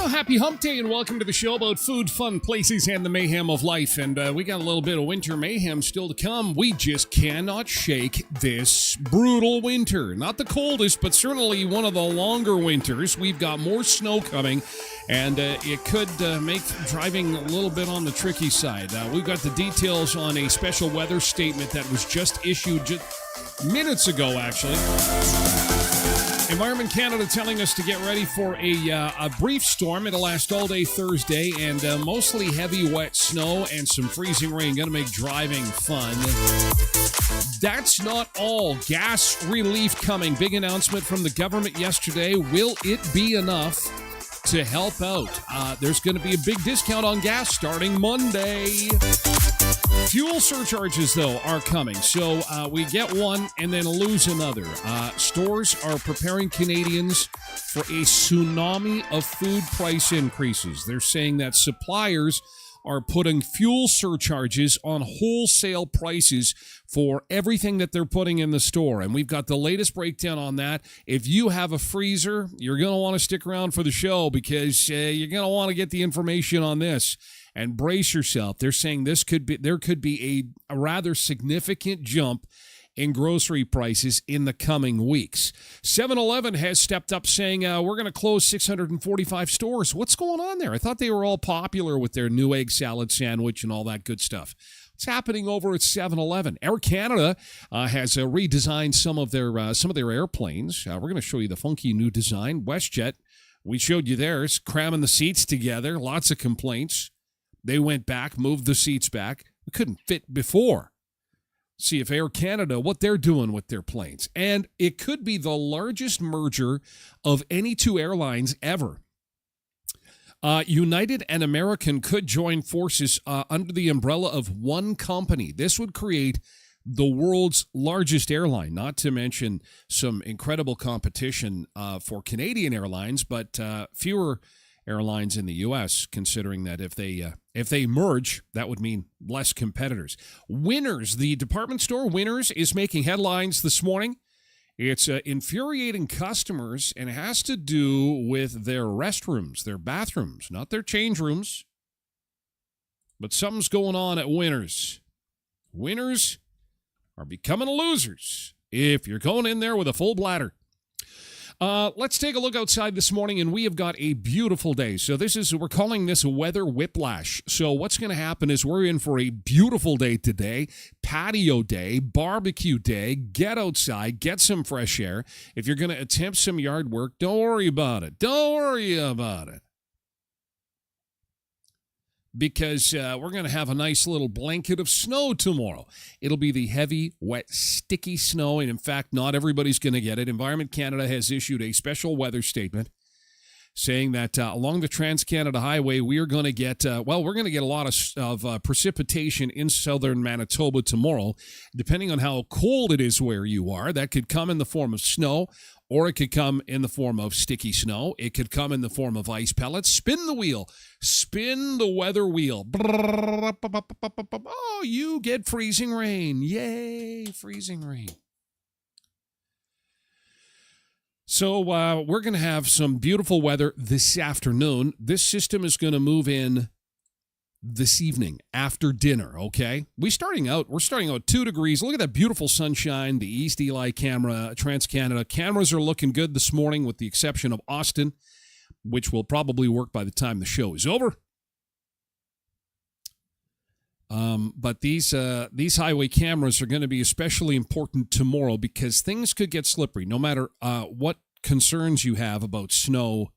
Happy Hump Day and welcome to the show about food, fun, places, and the mayhem of life. And we got a little bit of winter mayhem still to come. We just cannot shake this brutal winter. Not the coldest, but certainly one of the longer winters. We've got more snow coming, and it could make driving a little bit on the tricky side. We've got the details on a special weather statement that was just issued just minutes ago, actually. Environment Canada telling us to get ready for a brief storm. It'll last all day Thursday, and mostly heavy wet snow and some freezing rain. Going to make driving fun. That's not all. Gas relief coming. Big announcement from the government yesterday. Will it be enough to help out? There's going to be a big discount on gas starting Monday. Fuel surcharges, though, are coming. So we get one and then lose another. Stores are preparing Canadians for a tsunami of food price increases. They're saying that suppliers are putting fuel surcharges on wholesale prices for everything that they're putting in the store. And we've got the latest breakdown on that. If you have a freezer, you're going to want to stick around for the show because you're going to want to get the information on this. And brace yourself. They're saying there could be a rather significant jump in grocery prices in the coming weeks. 7-Eleven has stepped up saying, we're going to close 645 stores. What's going on there? I thought they were all popular with their new egg salad sandwich and all that good stuff. What's happening over at 7-Eleven? Air Canada has redesigned some of their airplanes. We're going to show you the funky new design. WestJet, we showed you theirs, cramming the seats together. Lots of complaints. They went back, moved the seats back. We couldn't fit before. See if Air Canada, what they're doing with their planes. And it could be the largest merger of any two airlines ever. United and American could join forces under the umbrella of one company. This would create the world's largest airline, not to mention some incredible competition for Canadian airlines, but fewer airlines in the U.S., considering that if they merge, that would mean less competitors. Winners, the department store Winners is making headlines this morning. It's infuriating customers, and it has to do with their restrooms, their bathrooms, not their change rooms. But something's going on at Winners. Winners are becoming losers if you're going in there with a full bladder. Let's take a look outside this morning, and we have got a beautiful day. So we're calling this weather whiplash. So what's going to happen is we're in for a beautiful day today, patio day, barbecue day. Get outside, get some fresh air. If you're going to attempt some yard work, don't worry about it. Don't worry about it. Because we're going to have a nice little blanket of snow tomorrow. It'll be the heavy, wet, sticky snow, and in fact, not everybody's going to get it. Environment Canada has issued a special weather statement saying that along the Trans-Canada Highway, we're going to get, we're going to get a lot of precipitation in southern Manitoba tomorrow. Depending on how cold it is where you are, that could come in the form of snow, or it could come in the form of sticky snow. It could come in the form of ice pellets. Spin the wheel. Spin the weather wheel. Oh, you get freezing rain. Yay, freezing rain. So we're going to have some beautiful weather this afternoon. This system is going to move in this evening after dinner, okay? We're starting out 2 degrees. Look at that beautiful sunshine, the East Eli camera, Trans-Canada. Cameras are looking good this morning with the exception of Austin, which will probably work by the time the show is over. But these highway cameras are going to be especially important tomorrow because things could get slippery no matter what concerns you have about snow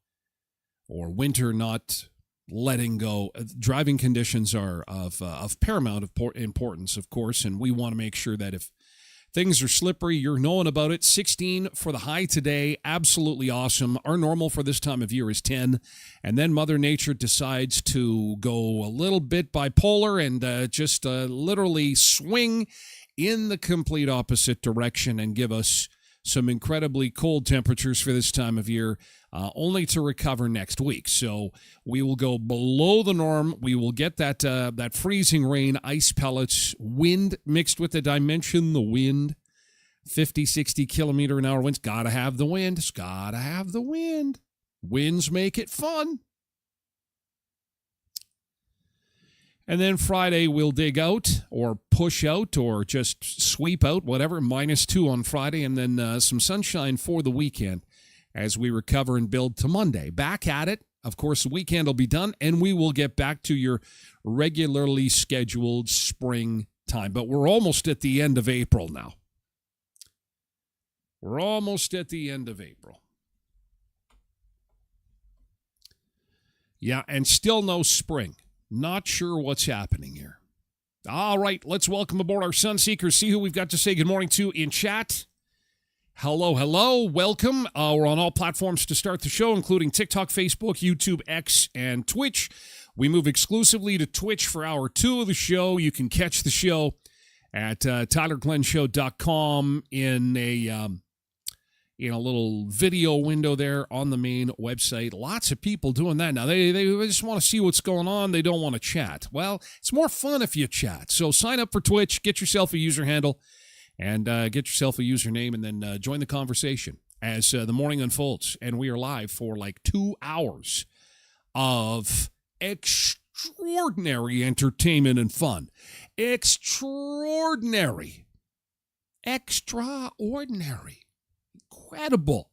or winter not letting go. Driving conditions are of paramount importance, of course, and we want to make sure that if things are slippery, you're knowing about it. 16 for the high today, absolutely awesome. Our normal for this time of year is 10, and then Mother Nature decides to go a little bit bipolar and just literally swing in the complete opposite direction and give us some incredibly cold temperatures for this time of year, only to recover next week. So we will go below the norm. We will get that freezing rain, ice pellets, wind mixed with the dimension, the wind, 50, 60 kilometer an hour winds. Gotta have the wind. It's gotta have the wind. Winds make it fun. And then Friday, we'll dig out or push out or just sweep out, whatever, -2 on Friday, and then some sunshine for the weekend as we recover and build to Monday. Back at it. Of course, the weekend will be done, and we will get back to your regularly scheduled spring time. But we're almost at the end of April now. We're almost at the end of April. Yeah, and still no spring. Not sure what's happening here. All right, let's welcome aboard our Sunseekers. See who we've got to say good morning to in chat. Hello, welcome. We're on all platforms to start the show, including TikTok, Facebook, YouTube, X, and Twitch. We move exclusively to Twitch for hour 2 of the show. You can catch the show at tylerglenshow.com in a little video window there on the main website. Lots of people doing that now. They just want to see what's going on. They don't want to chat. Well, it's more fun if you chat. So sign up for Twitch, get yourself a user handle, and get yourself a username, and then join the conversation as the morning unfolds. And we are live for like 2 hours of extraordinary entertainment and fun. Extraordinary. Incredible,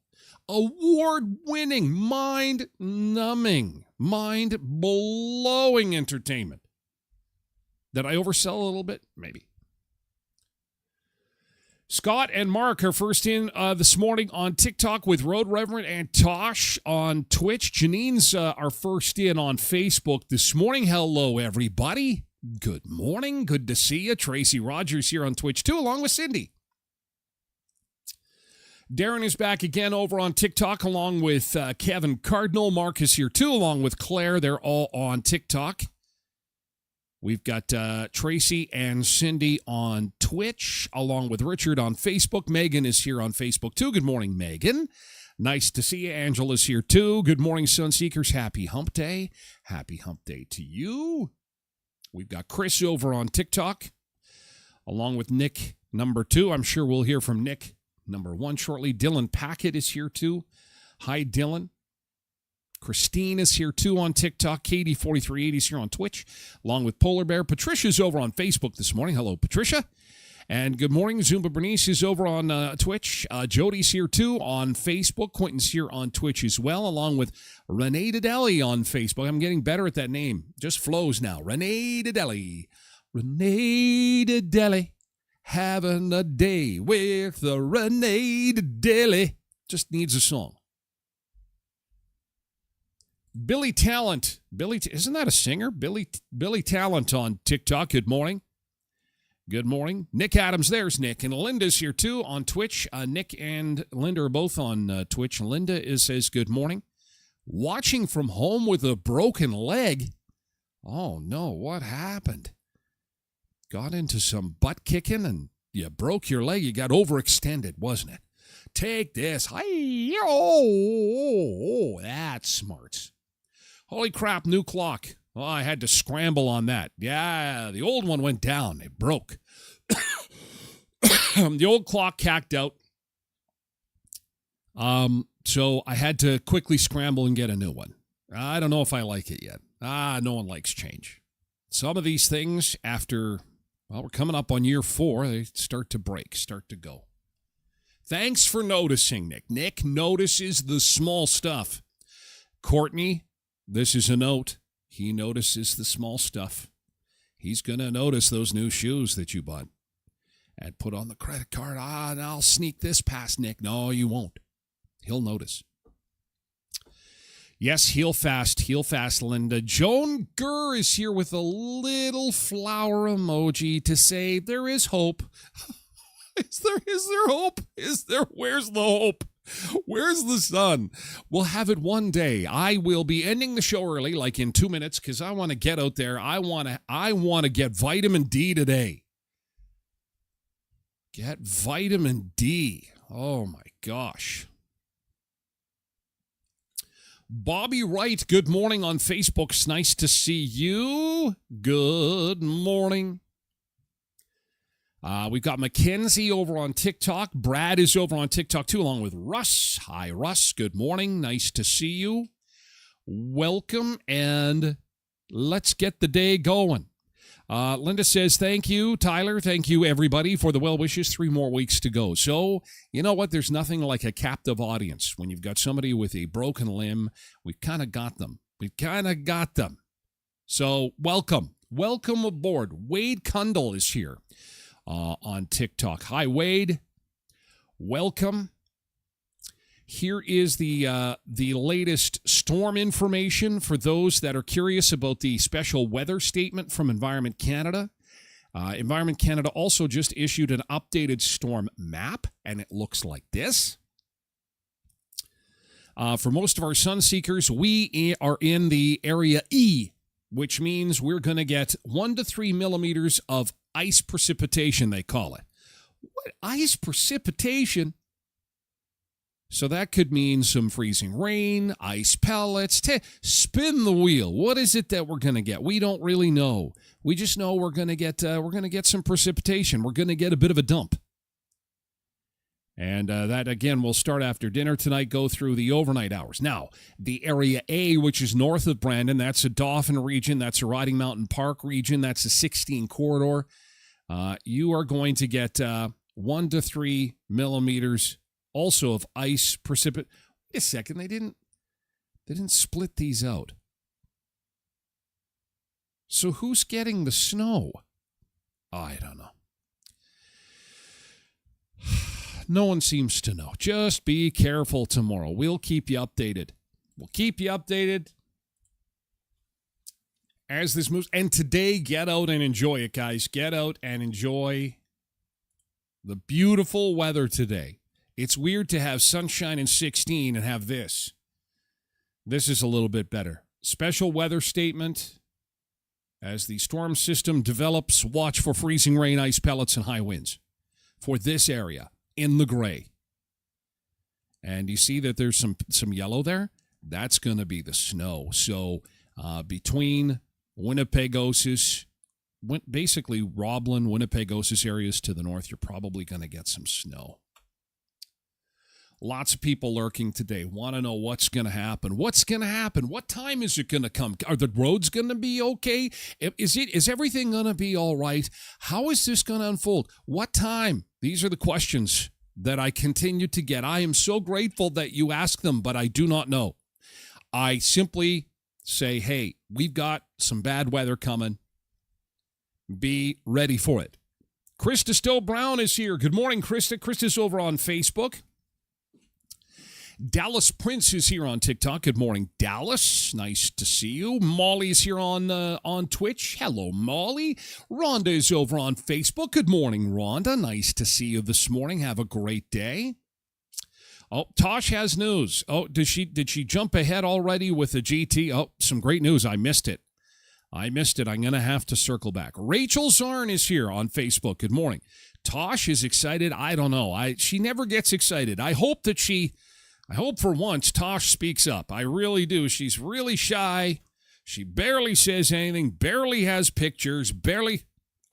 award-winning, mind-numbing, mind-blowing entertainment. Did I oversell a little bit? Maybe. Scott and Mark are first in this morning on TikTok with Road Reverend and Tosh on Twitch. Janine's our first in on Facebook this morning. Hello, everybody. Good morning. Good to see you. Tracy Rogers here on Twitch, too, along with Cindy. Darren is back again over on TikTok along with Kevin Cardinal. Mark is here too along with Claire. They're all on TikTok. We've got Tracy and Cindy on Twitch along with Richard on Facebook. Megan is here on Facebook too. Good morning, Megan. Nice to see you. Angela's here too. Good morning, Sunseekers. Happy Hump Day. Happy Hump Day to you. We've got Chris over on TikTok along with Nick number 2. I'm sure we'll hear from Nick number 1 shortly. Dylan Packett is here too. Hi, Dylan. Christine is here too on TikTok. Katie4380 is here on Twitch, along with Polar Bear. Patricia's over on Facebook this morning. Hello, Patricia. And good morning, Zumba Bernice is over on Twitch. Jody's here too on Facebook. Quentin's here on Twitch as well, along with Renee Dedeli on Facebook. I'm getting better at that name. Just flows now. Renee Dedeli. Renee Dedeli. Having a day with the Renee Dedeli. Just needs a song. Billy Talent. Isn't that a singer? Billy Talent on TikTok. Good morning. Good morning. Nick Adams, there's Nick. And Linda's here too on Twitch. Nick and Linda are both on Twitch. Linda says good morning. Watching from home with a broken leg. Oh no, what happened? Got into some butt kicking and you broke your leg. You got overextended, wasn't it? Take this. Oh, that's smart. Holy crap, new clock. Oh, I had to scramble on that. Yeah, the old one went down. It broke. The old clock cacked out. So I had to quickly scramble and get a new one. I don't know if I like it yet. No one likes change. Some of these things, after, well, we're coming up on year 4, they start to break, start to go. Thanks for noticing, Nick. Nick notices the small stuff. Courtney, this is a note. He notices the small stuff. He's going to notice those new shoes that you bought and put on the credit card. And I'll sneak this past Nick. No, you won't. He'll notice. Yes, heal fast, Linda. Joan Gurr is here with a little flower emoji to say there is hope. Is there hope? Where's the hope? Where's the sun? We'll have it one day. I will be ending the show early, like in 2 minutes, because I want to get out there. I want to get vitamin D today. Get vitamin D. Oh my gosh. Bobby Wright, good morning on Facebook. It's nice to see you. Good morning. We've got Mackenzie over on TikTok. Brad is over on TikTok too, along with Russ. Hi, Russ. Good morning. Nice to see you. Welcome, and let's get the day going. Linda says, thank you, Tyler. Thank you, everybody, for the well wishes. 3 more weeks to go. So, you know what? There's nothing like a captive audience. When you've got somebody with a broken limb, we've kind of got them. So, welcome. Welcome aboard. Wade Kundle is here. On TikTok. Hi, Wade. Welcome. Here is the latest storm information for those that are curious about the special weather statement from Environment Canada. Environment Canada also just issued an updated storm map, and it looks like this. For most of our sun seekers, we are in the area E, which means we're going to get 1 to 3 millimeters of ice precipitation, they call it. What? Ice precipitation? So that could mean some freezing rain, ice pellets. Spin the wheel. What is it that we're going to get? We don't really know. We just know we're going to get some precipitation. We're going to get a bit of a dump. And that, again, will start after dinner tonight, go through the overnight hours. Now, the Area A, which is north of Brandon, that's a Dauphin region, that's a Riding Mountain Park region, that's a 16 corridor. You are going to get 1 to 3 millimeters also of ice precipitation. Wait a second, they didn't split these out. So who's getting the snow? I don't know. No one seems to know. Just be careful tomorrow. We'll keep you updated. As this moves. And today, get out and enjoy it, guys. Get out and enjoy the beautiful weather today. It's weird to have sunshine in 16 and have this. This is a little bit better. Special weather statement. As the storm system develops, watch for freezing rain, ice pellets, and high winds for this area in the gray. And you see that there's some yellow there? That's going to be the snow. So between Winnipegosis, basically Roblin, Winnipegosis areas to the north, you're probably going to get some snow. Lots of people lurking today. Want to know what's going to happen. What's going to happen? What time is it going to come? Are the roads going to be okay? Is everything going to be all right? How is this going to unfold? What time? These are the questions that I continue to get. I am so grateful that you ask them, but I do not know. I simply say, hey, we've got some bad weather coming. Be ready for it. Krista Stowe Brown is here. Good morning, Krista. Krista's over on Facebook. Dallas Prince is here on TikTok. Good morning, Dallas. Nice to see you. Molly's here on Twitch. Hello, Molly. Rhonda is over on Facebook. Good morning, Rhonda. Nice to see you this morning. Have a great day. Oh, Tosh has news. Oh, did she jump ahead already with the GT? Oh, some great news. I missed it. I'm going to have to circle back. Rachel Zarn is here on Facebook. Good morning. Tosh is excited. I don't know. She never gets excited. I hope for once Tosh speaks up. I really do. She's really shy. She barely says anything, barely has pictures, barely.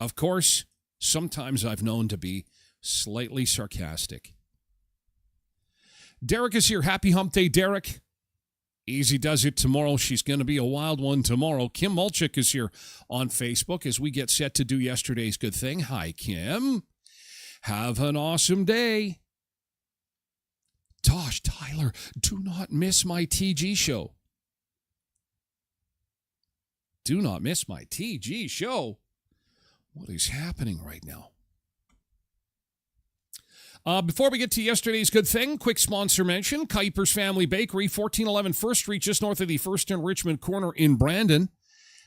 Of course, sometimes I've known to be slightly sarcastic. Derek is here. Happy hump day, Derek. Easy does it tomorrow. She's going to be a wild one tomorrow. Kim Mulchik is here on Facebook as we get set to do yesterday's good thing. Hi, Kim. Have an awesome day. Tosh, Tyler, do not miss my TG show. Do not miss my TG show. What is happening right now? Before we get to yesterday's good thing, quick sponsor mention. Kuiper's Family Bakery, 1411 First Street, just north of the First and Richmond corner in Brandon.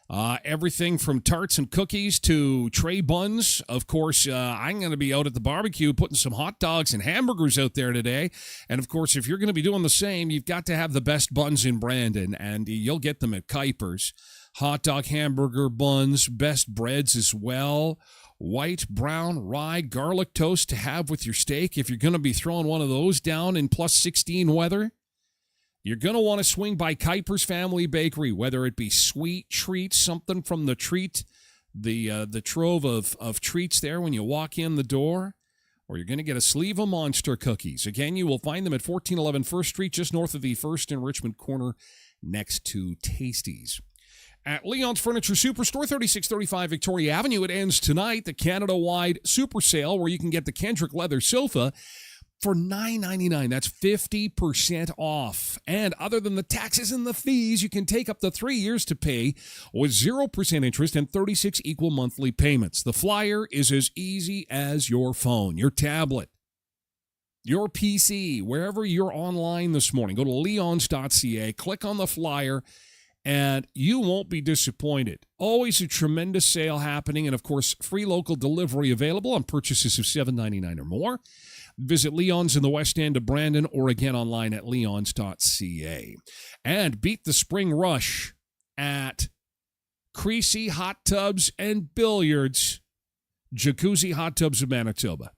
Everything from tarts and cookies to tray buns. Of course, I'm going to be out at the barbecue putting some hot dogs and hamburgers out there today. And, of course, if you're going to be doing the same, you've got to have the best buns in Brandon, and you'll get them at Kuiper's. Hot dog, hamburger buns, best breads as well. White, brown, rye, garlic toast to have with your steak. If you're going to be throwing one of those down in plus 16 weather, you're going to want to swing by Kuiper's Family Bakery, whether it be sweet treats, something from the trove of treats there when you walk in the door, or you're going to get a sleeve of Monster cookies. Again, you will find them at 1411 First Street, just north of the First and Richmond corner, next to Tasties. At Leon's Furniture Superstore, 3635 Victoria Avenue, it ends tonight, the Canada-wide super sale where you can get the Kendrick leather sofa for $9.99. That's 50% off. And other than the taxes and the fees, you can take up to 3 years to pay with 0% interest and 36 equal monthly payments. The flyer is as easy as your phone, your tablet, your PC, wherever you're online this morning. Go to leons.ca, click on the flyer, and you won't be disappointed. Always a tremendous sale happening, and of course, free local delivery available on purchases of $7.99 or more. Visit Leon's in the West End of Brandon or again online at leons.ca. And beat the spring rush at Creasy Hot Tubs and Billiards, Jacuzzi Hot Tubs of Manitoba,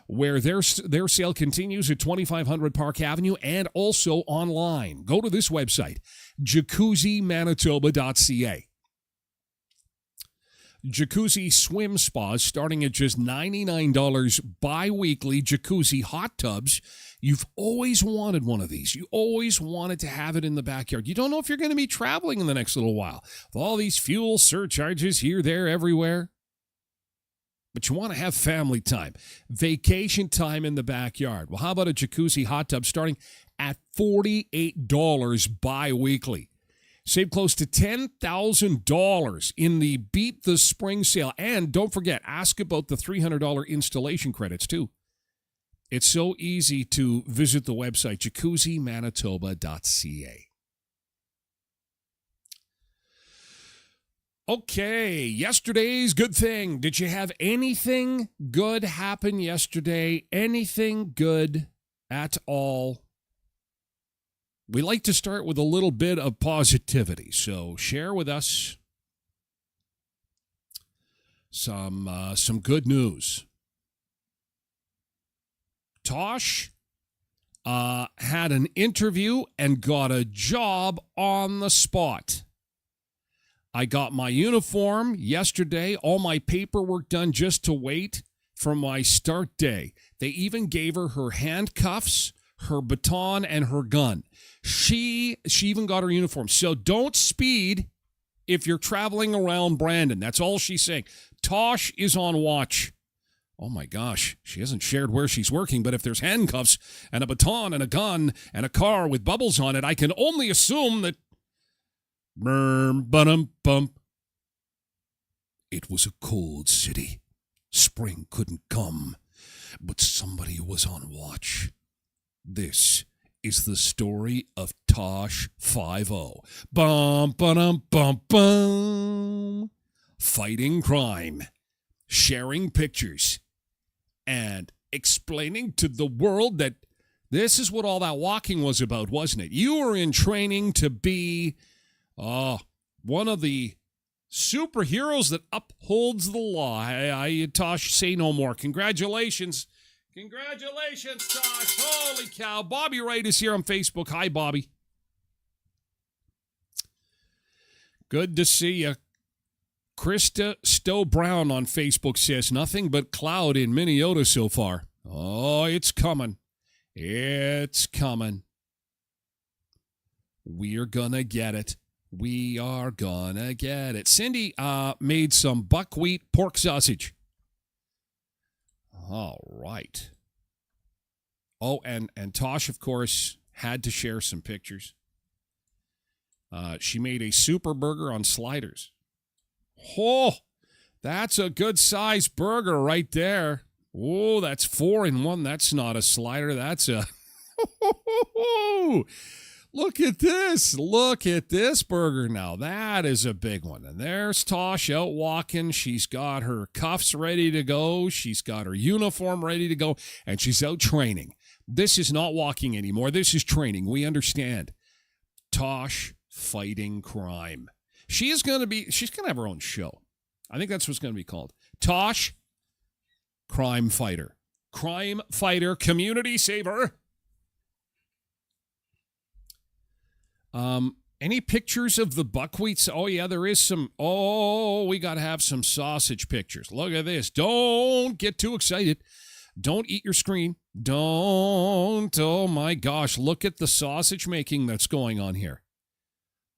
where their sale continues at 2500 Park Avenue and also online. Go to this website, jacuzzimanitoba.ca. Jacuzzi swim spas starting at just $99 bi-weekly. Jacuzzi hot tubs. You've always wanted one of these. You always wanted to have it in the backyard. You don't know if you're going to be traveling in the next little while with all these fuel surcharges here, there, everywhere. But you want to have family time, vacation time in the backyard. Well, how about a jacuzzi hot tub starting at $48 bi-weekly? Save close to $10,000 in the Beat the Spring sale. And don't forget, ask about the $300 installation credits, too. It's so easy to visit the website, jacuzzimanitoba.ca. Okay, yesterday's good thing. Did you have anything good happen yesterday? Anything good at all? We like to start with a little bit of positivity, so share with us some good news. Tosh had an interview and got a job on the spot. I got my uniform yesterday, all my paperwork done just to wait for my start day. They even gave her handcuffs, her baton and her gun. She even got her uniform. So don't speed if you're traveling around Brandon. That's all she's saying. Tosh is on watch. Oh my gosh, she hasn't shared where she's working, but if there's handcuffs and a baton and a gun and a car with bubbles on it, I can only assume that... It was a cold city. Spring couldn't come, but somebody was on watch. This is the story of Tosh 5-0. Bum, ba-dum, bum, bum. Fighting crime, sharing pictures, and explaining to the world that this is what all that walking was about, wasn't it? You were in training to be one of the superheroes that upholds the law. Tosh, say no more. Congratulations. Congratulations, Tosh. Holy cow. Bobby Wright is here on Facebook. Hi, Bobby. Good to see you. Krista Stowe Brown on Facebook says, nothing but cloud in Minnesota so far. Oh, it's coming. It's coming. We're gonna get it. We are gonna get it. Cindy made some buckwheat pork sausage. All right. Oh, and Tosh, of course, had to share some pictures. She made a super burger on sliders. Oh, that's a good-sized burger right there. Oh, that's 4 in 1. That's not a slider. That's a... Look at this. Look at this burger now. That is a big one. And there's Tosh out walking. She's got her cuffs ready to go. She's got her uniform ready to go. And she's out training. This is not walking anymore. This is training. We understand. Tosh fighting crime. She's going to have her own show. I think that's what's going to be called. Tosh, crime fighter. Crime fighter, community saver. Any pictures of the buckwheats? Oh, yeah, there is some. Oh, we got to have some sausage pictures. Look at this. Don't get too excited. Don't eat your screen. Don't. Oh, my gosh. Look at the sausage making that's going on here.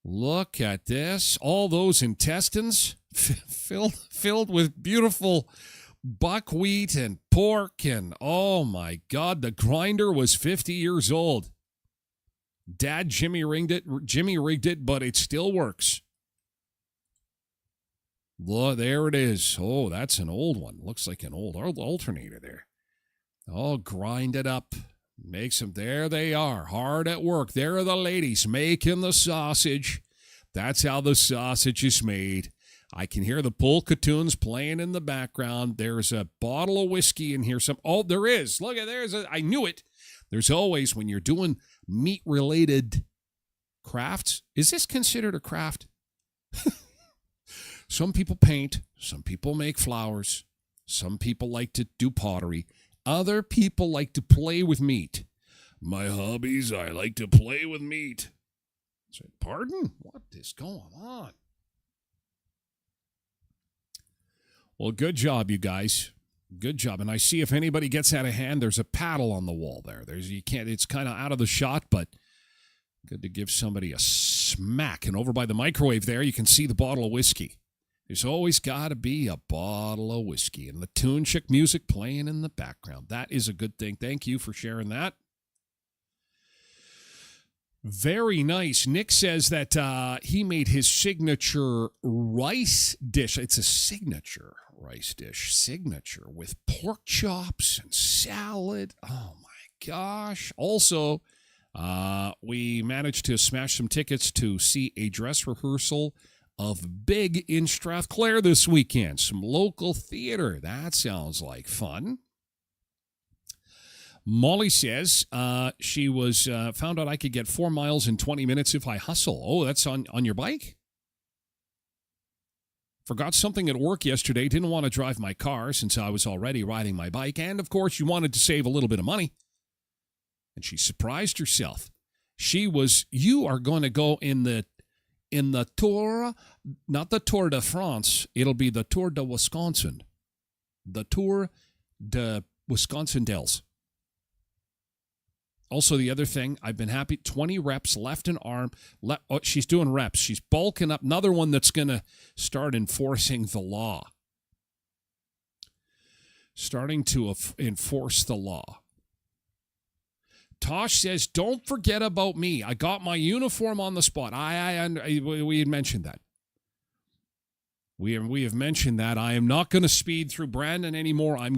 Look at this. All those intestines filled with beautiful buckwheat and pork. And, oh, my God, the grinder was 50 years old. Dad Jimmy rigged it, but it still works. Well, there it is. Oh, that's an old one. Looks like an old alternator there. Oh, grind it up. Make some. There they are, hard at work. There are the ladies making the sausage. That's how the sausage is made. I can hear the polka tunes playing in the background. There's a bottle of whiskey in here. Oh, there is. Look at I knew it. There's always, when you're doing meat-related crafts. Is this considered a craft? Some people paint. Some people make flowers. Some people like to do pottery. Other people like to play with meat. My hobbies, I like to play with meat. I said, pardon? What is going on? Well, good job, you guys. Good job. And I see if anybody gets out of hand, there's a paddle on the wall there. It's kind of out of the shot, but good to give somebody a smack. And over by the microwave there, you can see the bottle of whiskey. There's always got to be a bottle of whiskey and the Tune Chick music playing in the background. That is a good thing. Thank you for sharing that. Very nice. Nick says that he made his signature rice dish. It's a signature rice dish. Signature with pork chops and salad. Oh, my gosh. Also, we managed to smash some tickets to see a dress rehearsal of Big in Strathclair this weekend. Some local theater. That sounds like fun. Molly says she was found out I could get 4 miles in 20 minutes if I hustle. Oh, that's on your bike? Forgot something at work yesterday. Didn't want to drive my car since I was already riding my bike. And, of course, you wanted to save a little bit of money. And she surprised herself. You are going to go in the Tour, not the Tour de France. It'll be the Tour de Wisconsin. The Tour de Wisconsin Dells. Also, the other thing, I've been happy, 20 reps, left an arm. She's doing reps. She's bulking up. Another one that's going to start enforcing the law. Starting to enforce the law. Tosh says, don't forget about me. I got my uniform on the spot. We had mentioned that. We have mentioned that. I am not going to speed through Brandon anymore. I'll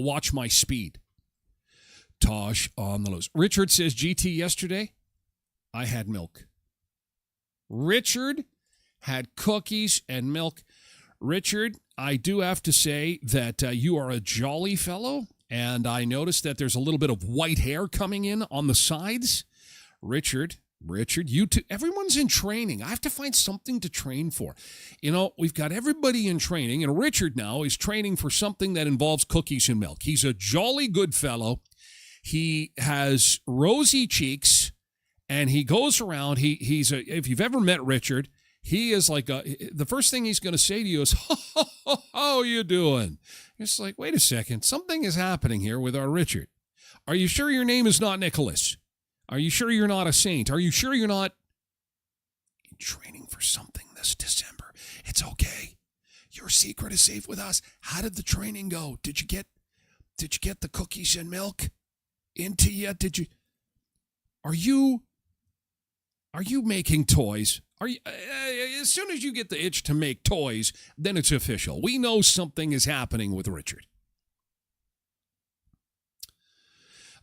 watch my speed. Tosh on the loose. Richard says, GT, yesterday, I had milk. Richard had cookies and milk. Richard, I do have to say that you are a jolly fellow, and I noticed that there's a little bit of white hair coming in on the sides. Richard, you too. Everyone's in training. I have to find something to train for. You know, we've got everybody in training, and Richard now is training for something that involves cookies and milk. He's a jolly good fellow. He has rosy cheeks, and he goes around. If you've ever met Richard, he is like the first thing he's going to say to you is, how you doing? It's like, wait a second. Something is happening here with our Richard. Are you sure your name is not Nicholas? Are you sure you're not a saint? Are you sure you're not in training for something this December? It's okay. Your secret is safe with us. How did the training go? Did you get the cookies and milk into you? Are you making toys? Are you as soon as you get the itch to make toys, then it's official. We know something is happening with Richard.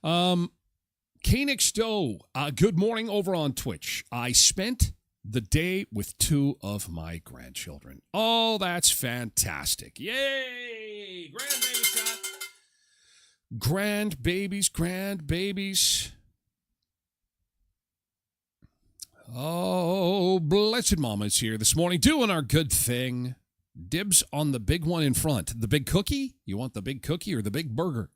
Koenig Stowe, good morning over on Twitch. I spent the day with 2 of my grandchildren. Oh, that's fantastic. Yay! Grandbabies. Oh, blessed mama's here this morning doing our good thing. Dibs on the big one in front. The big cookie? You want the big cookie or the big burger?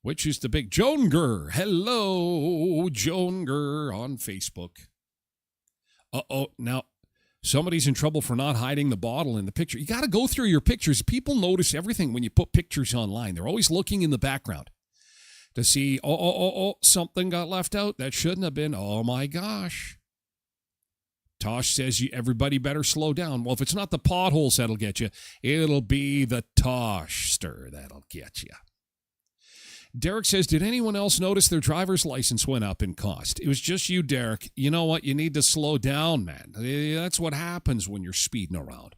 Which is the big Joan Gurr? Hello, Joan Gurr on Facebook. Now somebody's in trouble for not hiding the bottle in the picture. You got to go through your pictures. People notice everything when you put pictures online. They're always looking in the background to see, something got left out. That shouldn't have been. Oh, my gosh. Tosh says everybody better slow down. Well, if it's not the potholes that'll get you, it'll be the Toshster that'll get you. Derek says, did anyone else notice their driver's license went up in cost? It was just you, Derek. You know what? You need to slow down, man. That's what happens when you're speeding around.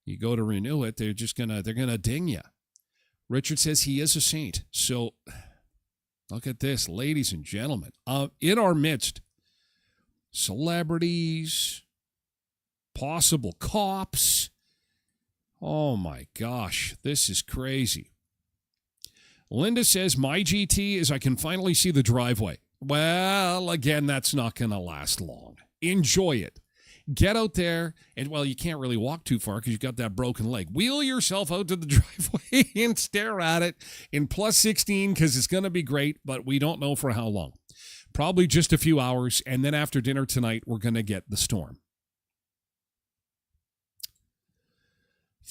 You go to renew it, they're gonna ding you. Richard says he is a saint. So look at this, ladies and gentlemen. In our midst, celebrities, possible cops. Oh my gosh, this is crazy. Linda says, my GT is I can finally see the driveway. Well, again, that's not going to last long. Enjoy it. Get out there, and, well, you can't really walk too far because you've got that broken leg. Wheel yourself out to the driveway and stare at it in plus 16 because it's going to be great, but we don't know for how long. Probably just a few hours, and then after dinner tonight, we're going to get the storm.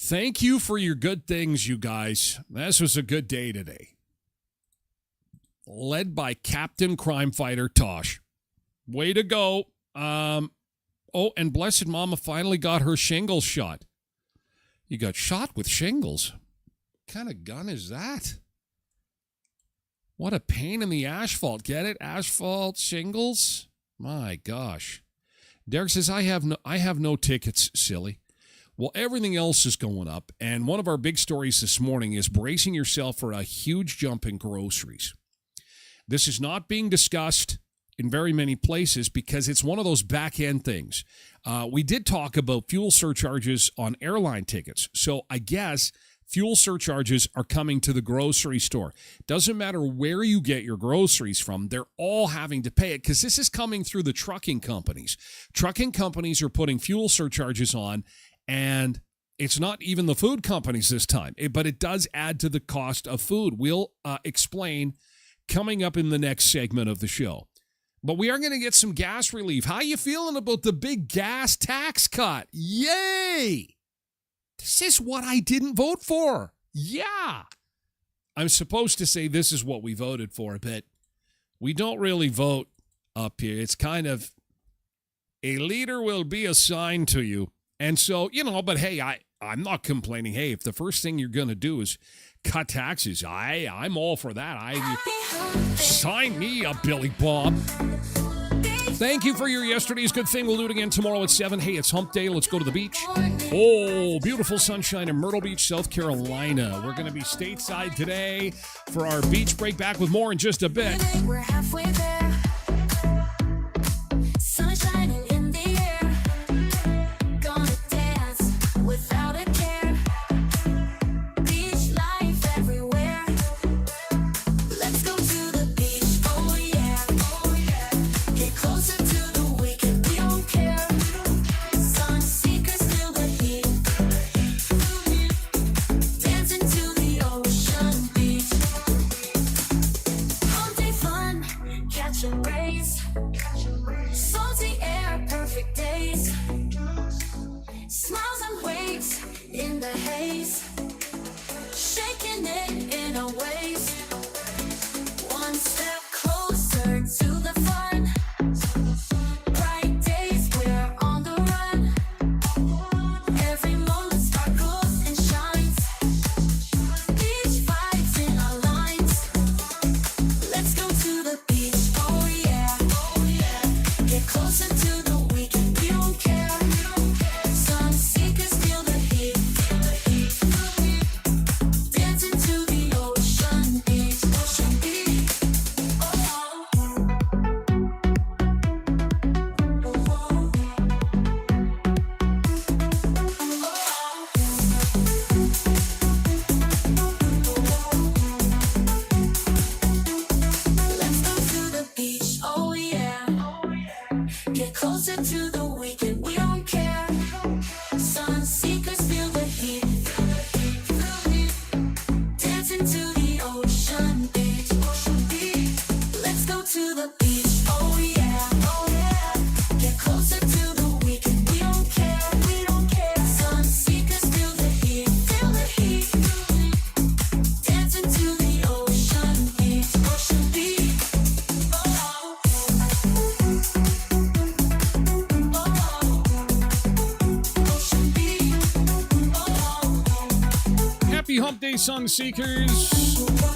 Thank you for your good things, you guys. This was a good day today. Led by Captain Crime Fighter Tosh. Way to go. And Blessed Mama finally got her shingles shot. You got shot with shingles? What kind of gun is that? What a pain in the asphalt. Get it? Asphalt shingles? My gosh. Derek says, I have no tickets, silly. Well, everything else is going up, and one of our big stories this morning is bracing yourself for a huge jump in groceries. This is not being discussed in very many places because it's one of those back-end things. We did talk about fuel surcharges on airline tickets, so I guess fuel surcharges are coming to the grocery store. Doesn't matter where you get your groceries from, they're all having to pay it because this is coming through the trucking companies. Trucking companies are putting fuel surcharges on, and it's not even the food companies this time, but it does add to the cost of food. We'll explain coming up in the next segment of the show. But we are going to get some gas relief. How you feeling about the big gas tax cut? Yay! This is what I didn't vote for. Yeah. I'm supposed to say this is what we voted for, but we don't really vote up here. It's kind of a leader will be assigned to you. And so, but hey, I'm not complaining. Hey, if the first thing you're going to do is cut taxes, I'm all for that. Sign me up, Billy Bob. Thank you for your yesterday's good thing. We'll do it again tomorrow at 7. Hey, it's hump day. Let's go to the beach. Oh, beautiful sunshine in Myrtle Beach, South Carolina. We're going to be stateside today for our beach break. Back with more in just a bit. We're halfway there. Sun shining in the air. Gonna dance without a care. Beach life everywhere. Let's go to the beach. Oh yeah. Get closer to the weekend. We don't care. Sun seekers feel the heat. Dancing to the ocean beach. All day fun, catching rays. Salty air, perfect days. Smiles and waves in the haze. Shaking it in a waves. One step closer to the fun. Bright days, we're on the run. Every moment sparkles and shines. Beach vibes in our lines. Let's go to the beach, oh yeah. Get closer to the weekend, we don't care. Sun seekers feel the heat. Dancing to the ocean beach. Let's go to the beach, oh yeah. Get closer to the weekend, we don't care. Sun seekers feel the heat. Dancing to the ocean beach. Let's go to the beach, oh yeah. Get closer to the weekend, we don't care. Sun seekers feel the heat. Dancing to the ocean beach. Happy hump day, sun seekers.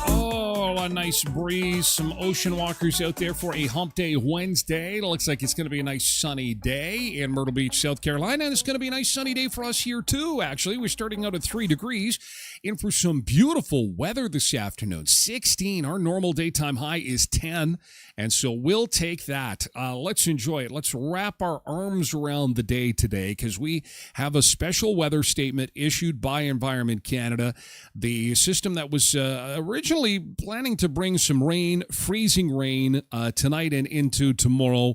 Oh, a nice breeze. Some ocean walkers out there for a hump day Wednesday. It looks like it's going to be a nice sunny day in Myrtle Beach, South Carolina. And it's going to be a nice sunny day for us here too, actually. We're starting out at 3 degrees in for some beautiful weather this afternoon. 16. Our normal daytime high is 10. And so we'll take that. Let's enjoy it. Let's wrap our arms around the day today because we have a special weather statement issued by Environment Canada. The system that was originally planning to bring some rain, freezing rain tonight and into tomorrow,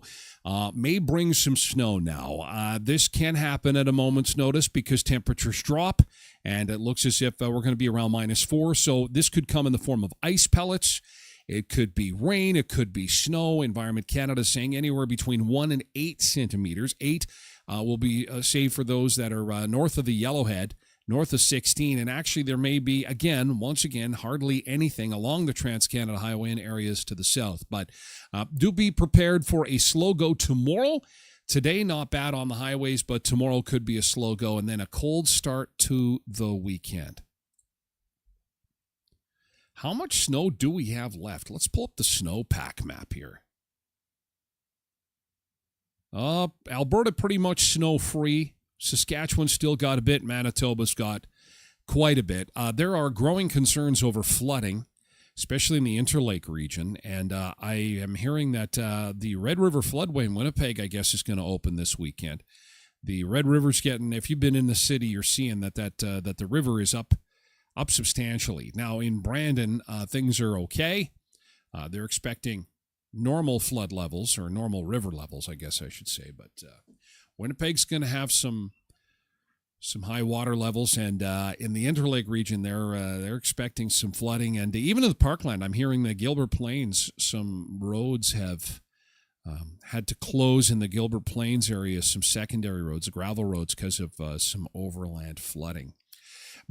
may bring some snow now. This can happen at a moment's notice because temperatures drop, and it looks as if we're going to be around -4. So this could come in the form of ice pellets. It could be rain. It could be snow. Environment Canada saying anywhere between 1 and 8 centimeters. 8 will be saved for those that are north of the Yellowhead, north of 16. And actually, there may be, once again, hardly anything along the Trans-Canada Highway in areas to the south. But do be prepared for a slow go tomorrow. Today, not bad on the highways, but tomorrow could be a slow go. And then a cold start to the weekend. How much snow do we have left? Let's pull up the snowpack map here. Alberta pretty much snow-free. Saskatchewan still got a bit. Manitoba's got quite a bit. There are growing concerns over flooding, especially in the Interlake region. And I am hearing that the Red River floodway in Winnipeg, I guess, is going to open this weekend. The Red River's getting, if you've been in the city, you're seeing that the river is up substantially. Now, in Brandon, things are okay. They're expecting normal flood levels, or normal river levels, I guess I should say. But Winnipeg's going to have some high water levels, and in the Interlake region, they're expecting some flooding. And even in the Parkland, I'm hearing that Gilbert Plains, some roads have had to close in the Gilbert Plains area, some secondary roads, gravel roads, because of some overland flooding.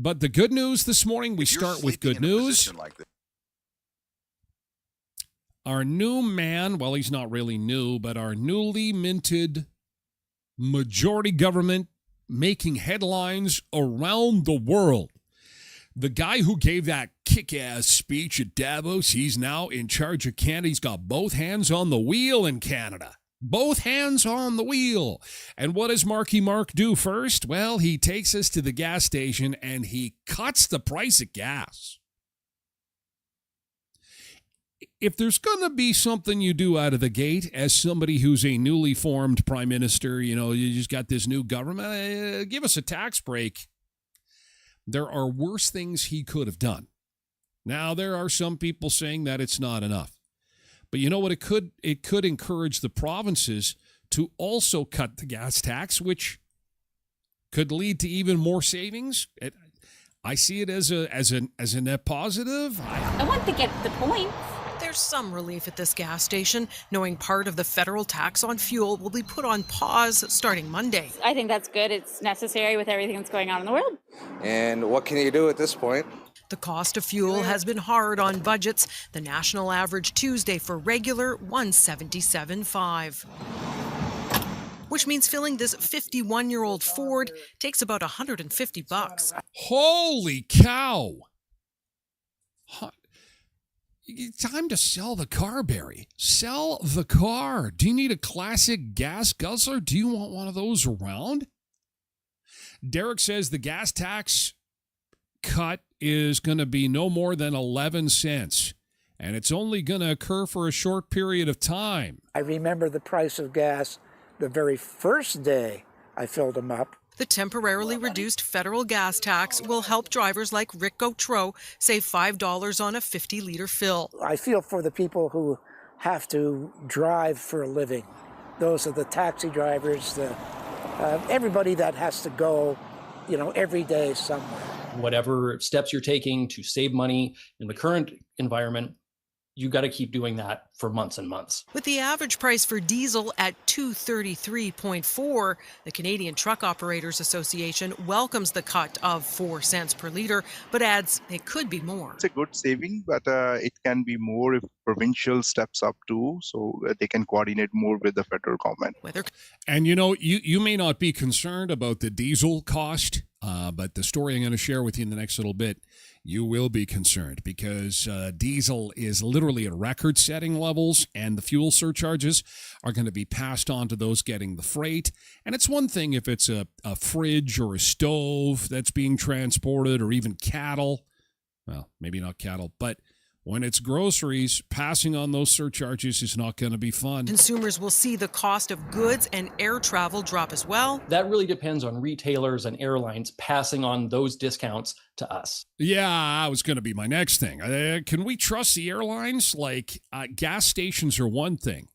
But the good news this morning, we start with good news. Our new man, well, he's not really new, but our newly minted majority government making headlines around the world. The guy who gave that kick-ass speech at Davos, he's now in charge of Canada. He's got both hands on the wheel in Canada. Both hands on the wheel. And what does Marky Mark do first? Well, he takes us to the gas station and he cuts the price of gas. If there's going to be something you do out of the gate as somebody who's a newly formed prime minister, you just got this new government, give us a tax break. There are worse things he could have done. Now, there are some people saying that it's not enough. But you know what? It could encourage the provinces to also cut the gas tax, which could lead to even more savings. I see it as a net positive. I want to get the point. There's some relief at this gas station, knowing part of the federal tax on fuel will be put on pause starting Monday. I think that's good. It's necessary with everything that's going on in the world. And what can you do at this point? The cost of fuel has been hard on budgets. The national average Tuesday for regular, $177.5. Which means filling this 51-year-old Ford takes about $150. Holy cow! Time to sell the car, Barry. Sell the car. Do you need a classic gas guzzler? Do you want one of those around? Derek says the gas tax cut is going to be no more than 11 cents, and it's only going to occur for a short period of time. I remember the price of gas the very first day I filled them up. The temporarily reduced federal gas tax will help drivers like Rick Gautreau save $5 on a 50-liter fill. I feel for the people who have to drive for a living. Those are the taxi drivers, everybody that has to go, every day somewhere. Whatever steps you're taking to save money in the current environment, you got to keep doing that for months and months. With the average price for diesel at $2.33.4, the Canadian Truck Operators Association welcomes the cut of 4 cents per litre, but adds it could be more. It's a good saving, but it can be more if provincial steps up too, so they can coordinate more with the federal government. And you may not be concerned about the diesel cost, but the story I'm going to share with you in the next little bit, you will be concerned because diesel is literally at record-setting levels, and the fuel surcharges are going to be passed on to those getting the freight. And it's one thing if it's a fridge or a stove that's being transported, or even cattle. Well, maybe not cattle, but when it's groceries, passing on those surcharges is not going to be fun. Consumers will see the cost of goods and air travel drop as well. That really depends on retailers and airlines passing on those discounts to us. Yeah, that was going to be my next thing. Can we trust the airlines? Gas stations are one thing.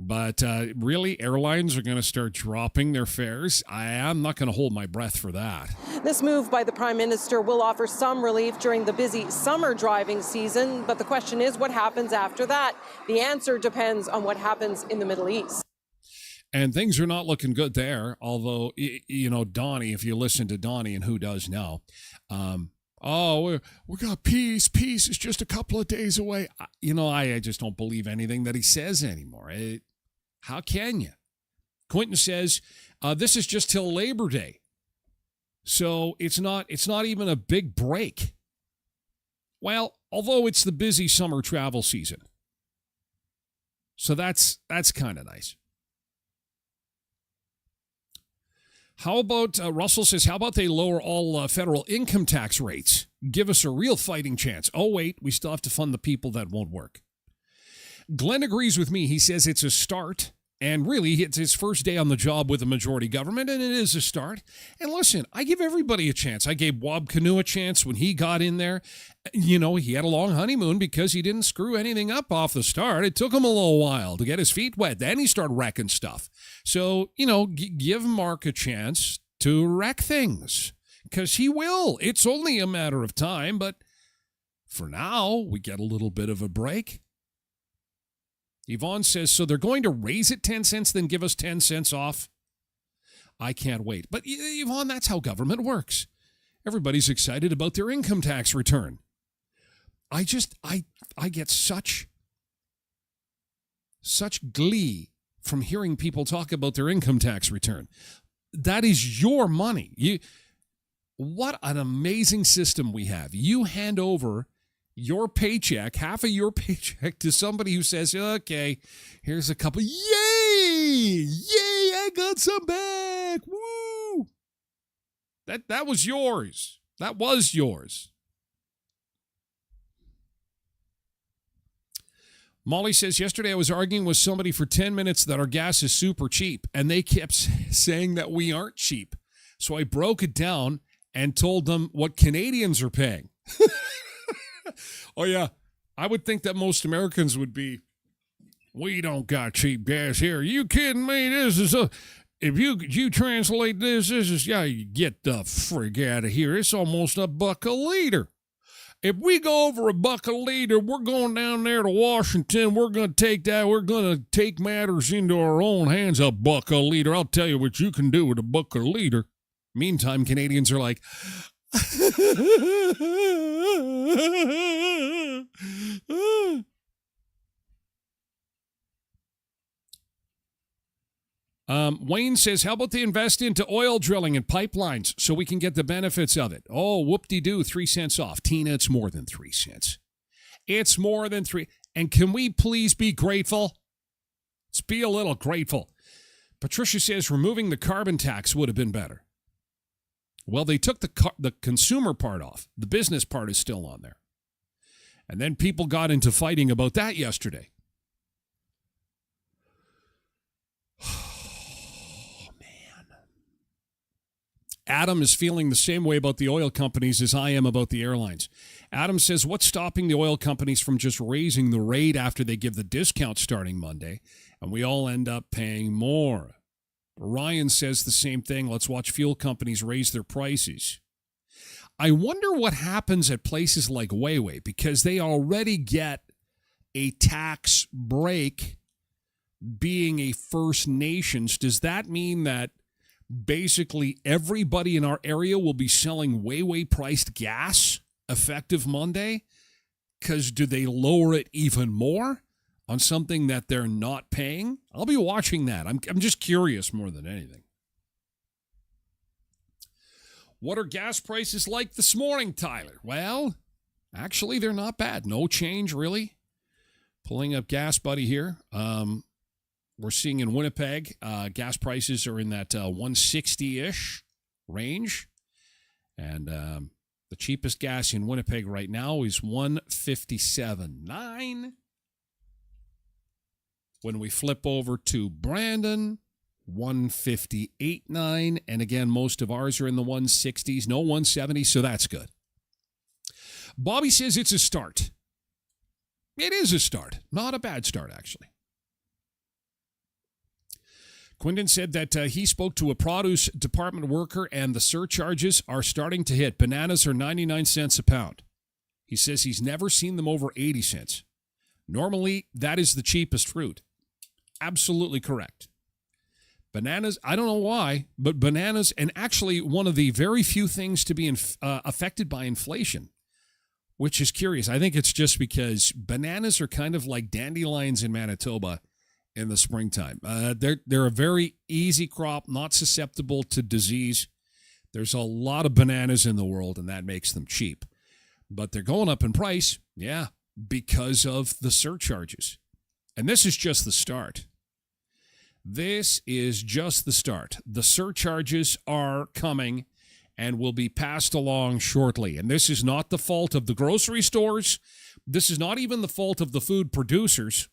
But really, airlines are going to start dropping their fares. I'm not going to hold my breath for that. This move by the Prime Minister will offer some relief during the busy summer driving season, but the question is what happens after that? The answer depends on what happens in the Middle East. And things are not looking good there, although, Donnie, if you listen to Donnie and Who Does Now, we got peace. Peace is just a couple of days away. I just don't believe anything that he says anymore. How can you? Quentin says, this is just till Labor Day. So it's not even a big break. Well, although it's the busy summer travel season. So that's kind of nice. How about, Russell says, how about they lower all federal income tax rates? Give us a real fighting chance. Oh, wait, we still have to fund the people that won't work. Glen agrees with me. He says it's a start. And really, it's his first day on the job with the majority government, and it is a start. And listen, I give everybody a chance. I gave Wab Canoe a chance when he got in there. He had a long honeymoon because he didn't screw anything up off the start. It took him a little while to get his feet wet. Then he started wrecking stuff. So, give Mark a chance to wreck things because he will. It's only a matter of time, but for now, we get a little bit of a break. Yvonne says, so they're going to raise it 10 cents, then give us 10 cents off? I can't wait. But, Yvonne, that's how government works. Everybody's excited about their income tax return. I get such glee from hearing people talk about their income tax return. That is your money. What an amazing system we have. You hand over your paycheck, half of your paycheck, to somebody who says, okay, here's a couple. Yay! Yay, I got some back. Woo! That was yours. That was yours. Molly says, yesterday I was arguing with somebody for 10 minutes that our gas is super cheap, and they kept saying that we aren't cheap. So I broke it down and told them what Canadians are paying. Oh, yeah. I would think that most Americans would be, we don't got cheap gas here. You kidding me? This is if you translate this is, yeah, you get the frig out of here. It's almost $1 a liter. If we go over $1 a liter, we're going down there to Washington. We're going to take that. We're going to take matters into our own hands. $1 a liter. I'll tell you what you can do with $1 a liter. Meantime, Canadians are like, Wayne says, how about they invest into oil drilling and pipelines so we can get the benefits of it? Oh, whoop-de-doo, 3 cents off. Tina, it's more than 3 cents. It's more than 3. And can we please be grateful? Let's be a little grateful. Patricia says removing the carbon tax would have been better. Well, they took the consumer part off. The business part is still on there. And then people got into fighting about that yesterday. Oh, man. Adam is feeling the same way about the oil companies as I am about the airlines. Adam says, what's stopping the oil companies from just raising the rate after they give the discount starting Monday, and we all end up paying more? Ryan says the same thing. Let's watch fuel companies raise their prices. I wonder what happens at places like Wayway, because they already get a tax break being a First Nations. Does that mean that basically everybody in our area will be selling Wayway priced gas effective Monday? Because do they lower it even more on something that they're not paying? I'll be watching that. I'm just curious more than anything. What are gas prices like this morning, Tyler? Well, actually, they're not bad. No change, really. Pulling up Gas Buddy here. We're seeing in Winnipeg, gas prices are in that 160-ish range. And the cheapest gas in Winnipeg right now is 157.9. When we flip over to Brandon, 158.9. And again, most of ours are in the 160s. No 170s, so that's good. Bobby says it's a start. It is a start. Not a bad start, actually. Quinton said that he spoke to a produce department worker and the surcharges are starting to hit. Bananas are 99 cents a pound. He says he's never seen them over 80 cents. Normally, that is the cheapest fruit. Absolutely correct. Bananas, I don't know why, but bananas, and actually one of the very few things to be affected by inflation, which is curious. I think it's just because bananas are kind of like dandelions in Manitoba in the springtime. They're a very easy crop, not susceptible to disease. There's a lot of bananas in the world, and that makes them cheap. But they're going up in price, yeah, because of the surcharges. And this is just the start. This is just the start. The surcharges are coming and will be passed along shortly. And this is not the fault of the grocery stores. This is not even the fault of the food producers.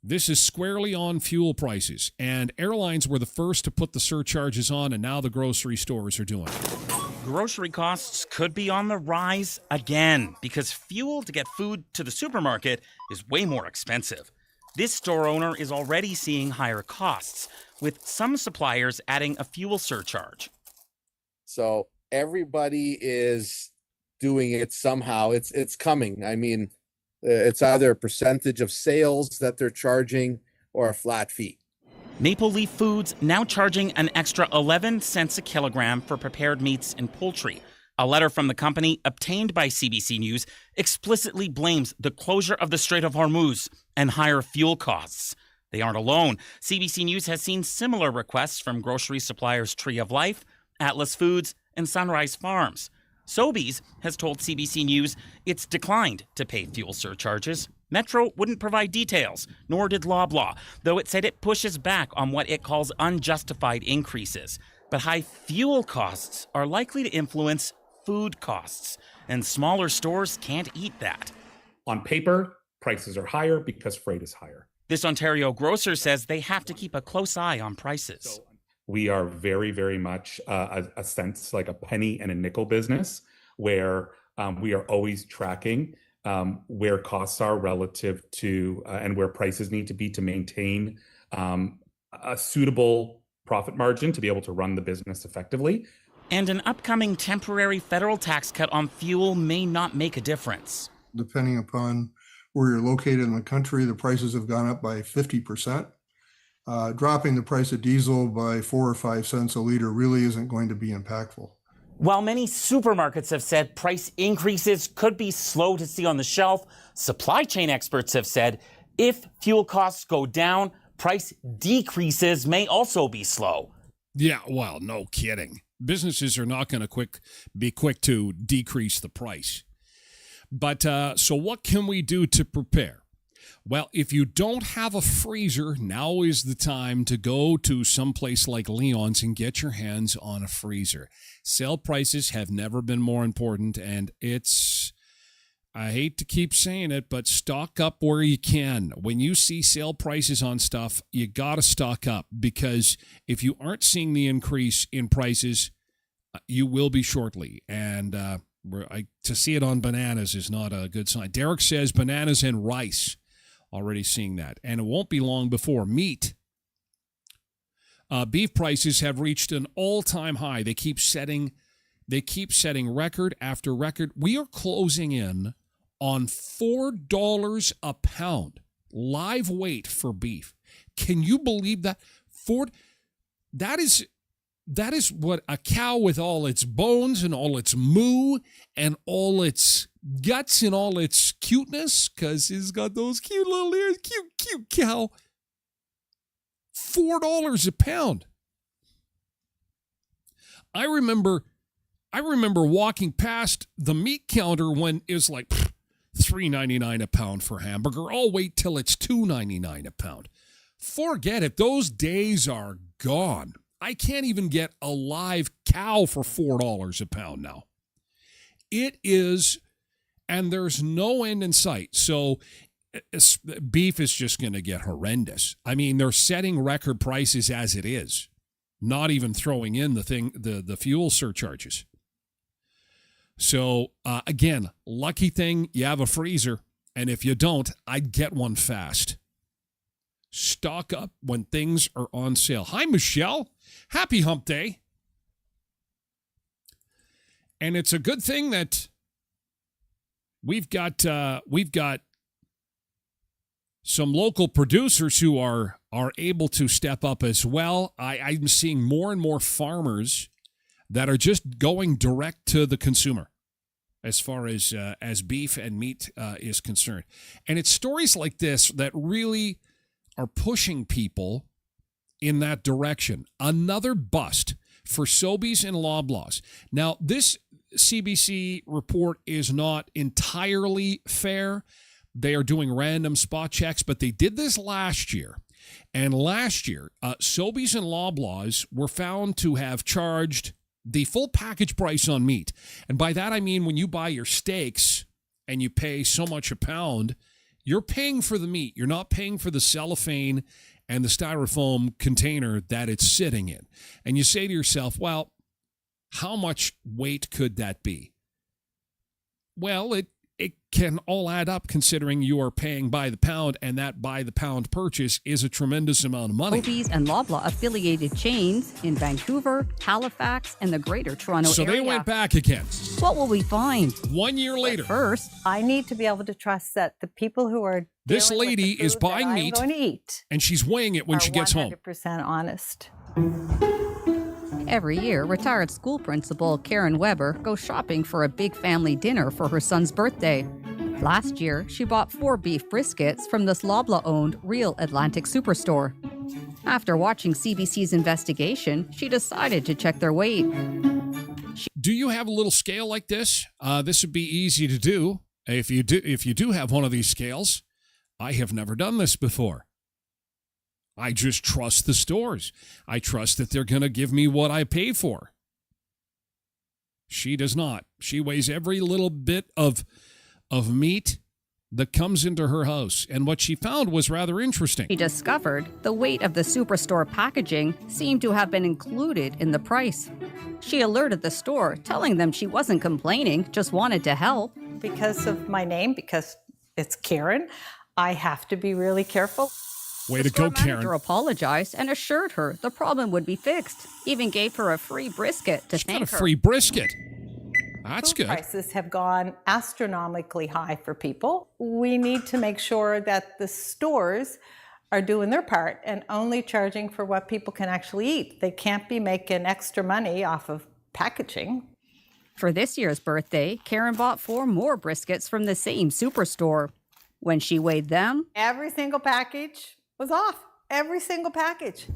This is squarely on fuel prices. And airlines were the first to put the surcharges on, and now the grocery stores are doing it. Grocery costs could be on the rise again because fuel to get food to the supermarket is way more expensive. This store owner is already seeing higher costs, with some suppliers adding a fuel surcharge. So everybody is doing it somehow. It's coming. I mean, it's either a percentage of sales that they're charging or a flat fee. Maple Leaf Foods now charging an extra 11 cents a kilogram for prepared meats and poultry. A letter from the company obtained by CBC News explicitly blames the closure of the Strait of Hormuz and higher fuel costs. They aren't alone. CBC News has seen similar requests from grocery suppliers Tree of Life, Atlas Foods, and Sunrise Farms. Sobeys has told CBC News it's declined to pay fuel surcharges. Metro wouldn't provide details, nor did Loblaw, though it said it pushes back on what it calls unjustified increases. But high fuel costs are likely to influence food costs, and smaller stores can't eat that. On paper, prices are higher because freight is higher. This Ontario grocer says they have to keep a close eye on prices. We are very, very much a sense like a penny and a nickel business where we are always tracking where costs are relative to and where prices need to be to maintain a suitable profit margin to be able to run the business effectively. And an upcoming temporary federal tax cut on fuel may not make a difference. Depending upon where you're located in the country, the prices have gone up by 50%. Dropping the price of diesel by 4 or 5 cents a liter really isn't going to be impactful. While many supermarkets have said price increases could be slow to see on the shelf, supply chain experts have said if fuel costs go down, price decreases may also be slow. Yeah, well, no kidding. Businesses are not going to be quick to decrease the price. But so what can we do to prepare? Well, if you don't have a freezer, now is the time to go to some place like Leon's and get your hands on a freezer. Sale prices have never been more important, and I hate to keep saying it, but stock up where you can. When you see sale prices on stuff, you got to stock up, because if you aren't seeing the increase in prices, you will be shortly. And to see it on bananas is not a good sign. Derek says bananas and rice. Already seeing that. And it won't be long before meat. Beef prices have reached an all-time high. They keep setting record after record. We are closing in on $4 a pound live weight for beef. Can you believe that? That is what a cow with all its bones and all its moo and all its guts and all its cuteness, because he's got those cute little ears, cute cow. $4 a pound. I remember walking past the meat counter when it was like $3.99 a pound for hamburger. I'll wait till it's $2.99 a pound. Forget it. Those days are gone. I can't even get a live cow for $4 a pound now. It is, and there's no end in sight. So beef is just going to get horrendous. I mean, they're setting record prices as it is, not even throwing in the fuel surcharges. So again, lucky thing you have a freezer, and if you don't, I'd get one fast. Stock up when things are on sale. Hi, Michelle. Happy Hump Day. And it's a good thing that we've got some local producers who are able to step up as well. I'm seeing more and more farmers that are just going direct to the consumer as far as beef and meat is concerned. And it's stories like this that really are pushing people in that direction. Another bust for Sobeys and Loblaws. Now, this CBC report is not entirely fair. They are doing random spot checks, but they did this last year. And last year, Sobeys and Loblaws were found to have charged the full package price on meat. And by that, I mean when you buy your steaks and you pay so much a pound, you're paying for the meat. You're not paying for the cellophane and the styrofoam container that it's sitting in. And you say to yourself, well, how much weight could that be? Well, it can all add up considering you are paying by the pound, and that by the pound purchase is a tremendous amount of money. Sobeys and Loblaw affiliated chains in Vancouver, Halifax, and the Greater Toronto So area. they went back again. What will we find? 1 year later. But first, I need to be able to trust that the people who are This dealing with lady the is food buying that I'm meat, going to eat and she's weighing it when are she gets home. 100% honest. every year, retired school principal Karen Weber goes shopping for a big family dinner for her son's birthday. Last year, she bought 4 beef briskets from this Loblaw-owned Real Atlantic Superstore. After watching CBC's investigation, she decided to check their weight. Do you have a little scale like this? This would be easy to do. If you do have one of these scales, I have never done this before. I just trust the stores. I trust that they're going to give me what I pay for. She does not. She weighs every little bit of meat that comes into her house. And what she found was rather interesting. She discovered the weight of the Superstore packaging seemed to have been included in the price. She alerted the store, telling them she wasn't complaining, just wanted to help. Because of my name, because it's Karen, I have to be really careful. Way to go, Karen. The manager apologized and assured her the problem would be fixed. Even gave her a free brisket to thank her. Got a free brisket. That's Food good. Prices have gone astronomically high for people. We need to make sure that the stores are doing their part and only charging for what people can actually eat. They can't be making extra money off of packaging. For this year's birthday, Karen bought 4 more briskets from the same Superstore. When she weighed them, every single package was off. Every single package.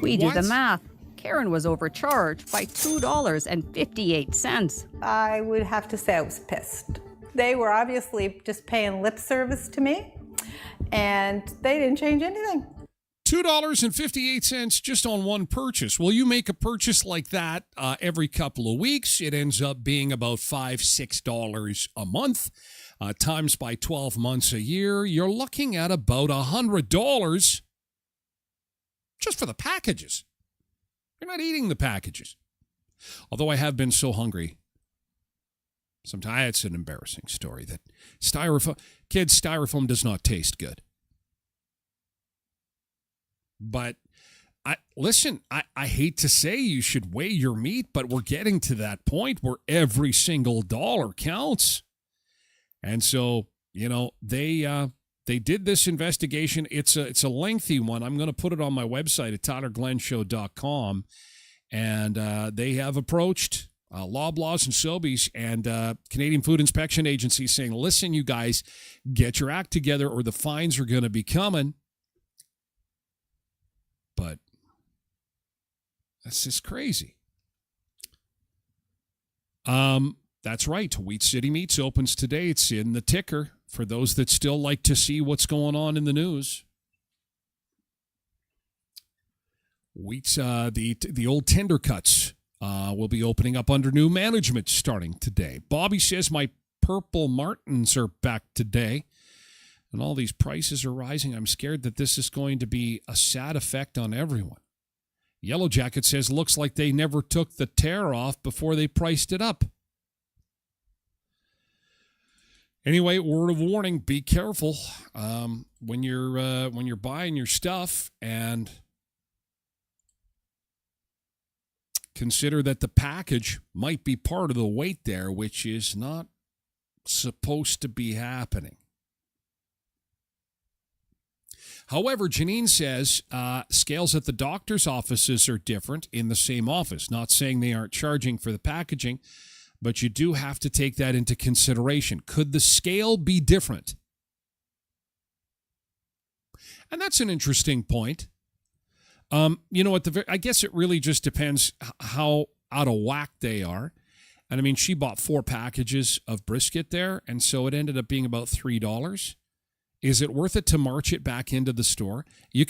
We do the math. Karen was overcharged by $2.58. I would have to say I was pissed. They were obviously just paying lip service to me, and they didn't change anything. $2.58 just on one purchase. Well, you make a purchase like that every couple of weeks. It ends up being about $5, $6 a month. Times by 12 months a year, you're looking at about $100 just for the packages. You're not eating the packages. Although I have been so hungry. Sometimes it's an embarrassing story that styrofoam does not taste good. But I hate to say you should weigh your meat, but we're getting to that point where every single dollar counts. And so, they did this investigation. It's a lengthy one. I'm going to put it on my website at tylerglenshow.com. And they have approached Loblaws and Sobeys and Canadian Food Inspection Agency saying, listen, you guys, get your act together or the fines are going to be coming. But that's just crazy. That's right. Wheat City Meats opens today. It's in the ticker for those that still like to see what's going on in the news. Wheat's the old Tender Cuts will be opening up under new management starting today. Bobby says my Purple Martins are back today. And all these prices are rising. I'm scared that this is going to be a sad effect on everyone. Yellow Jacket says, looks like they never took the tear off before they priced it up. Anyway, word of warning, be careful when you're buying your stuff, and consider that the package might be part of the weight there, which is not supposed to be happening. However, Janine says scales at the doctor's offices are different in the same office. Not saying they aren't charging for the packaging, but you do have to take that into consideration. Could the scale be different? And that's an interesting point. I guess it really just depends how out of whack they are. And I mean, she bought 4 packages of brisket there, and so it ended up being about $3. Is it worth it to march it back into the store? You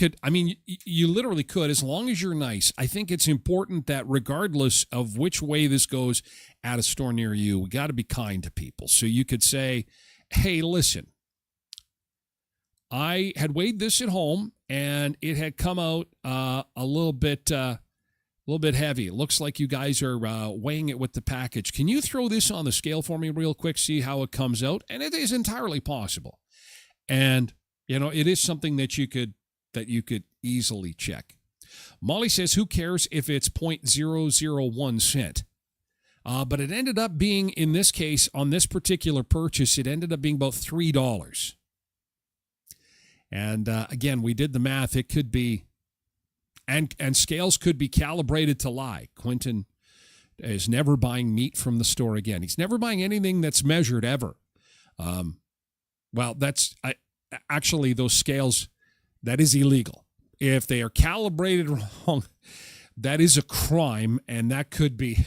literally could, as long as you're nice. I think it's important that regardless of which way this goes at a store near you, we got to be kind to people. So you could say, hey, listen, I had weighed this at home and it had come out a little bit little bit heavy. It looks like you guys are weighing it with the package. Can you throw this on the scale for me real quick, see how it comes out? And it is entirely possible. And, it is something that you could easily check. Molly says, who cares if it's 0.001 cent? But it ended up being, in this case, on this particular purchase, it ended up being about $3. And again, we did the math. It could be, and scales could be calibrated to lie. Quentin is never buying meat from the store again. He's never buying anything that's measured ever. Well, actually, those scales, that is illegal. If they are calibrated wrong, that is a crime, and that could be,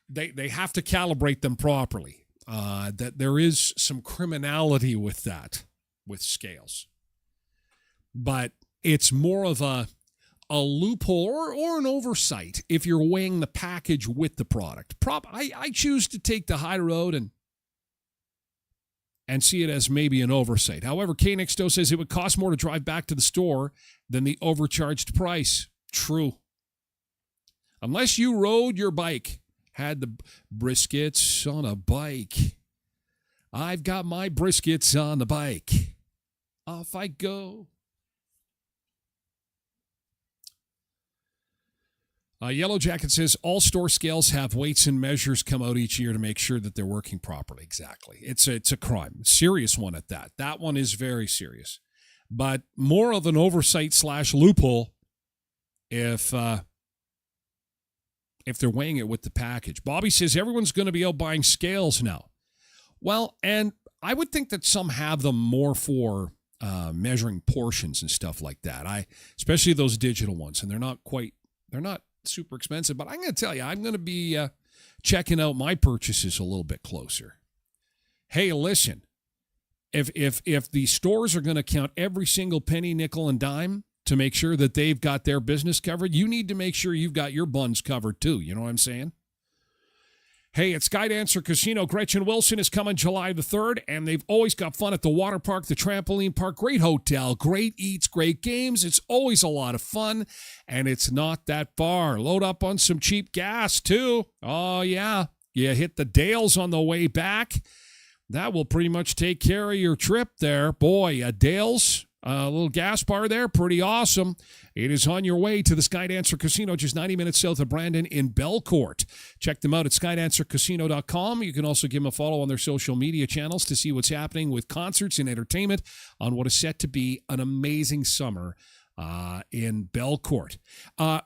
they have to calibrate them properly. That there is some criminality with that, with scales. But it's more of a loophole or an oversight if you're weighing the package with the product. I choose to take the high road and see it as maybe an oversight. However, K Nexto says it would cost more to drive back to the store than the overcharged price. True. Unless you rode your bike, had the briskets on a bike. I've got my briskets on the bike. Off I go. Yellow Jacket says all store scales have weights and measures come out each year to make sure that they're working properly. Exactly. It's a crime. Serious one at that. That one is very serious. But more of an oversight / loophole if they're weighing it with the package. Bobby says everyone's going to be out buying scales now. Well, and I would think that some have them more for measuring portions and stuff like that. Especially those digital ones, and they're not super expensive, but I'm going to tell you, I'm going to be checking out my purchases a little bit closer. Hey, listen, if the stores are going to count every single penny, nickel, and dime to make sure that they've got their business covered, you need to make sure you've got your buns covered too. You know what I'm saying? Hey, it's Skydancer Casino. Gretchen Wilson is coming July the 3rd, and they've always got fun at the water park, the trampoline park. Great hotel, great eats, great games. It's always a lot of fun, and it's not that far. Load up on some cheap gas, too. Oh, yeah. You hit the Dales on the way back. That will pretty much take care of your trip there. Boy, Dales, a little gas bar there, pretty awesome. It is on your way to the Skydancer Casino, just 90 minutes south of Brandon in Belcourt. Check them out at skydancercasino.com. You can also give them a follow on their social media channels to see what's happening with concerts and entertainment on what is set to be an amazing summer in Belcourt.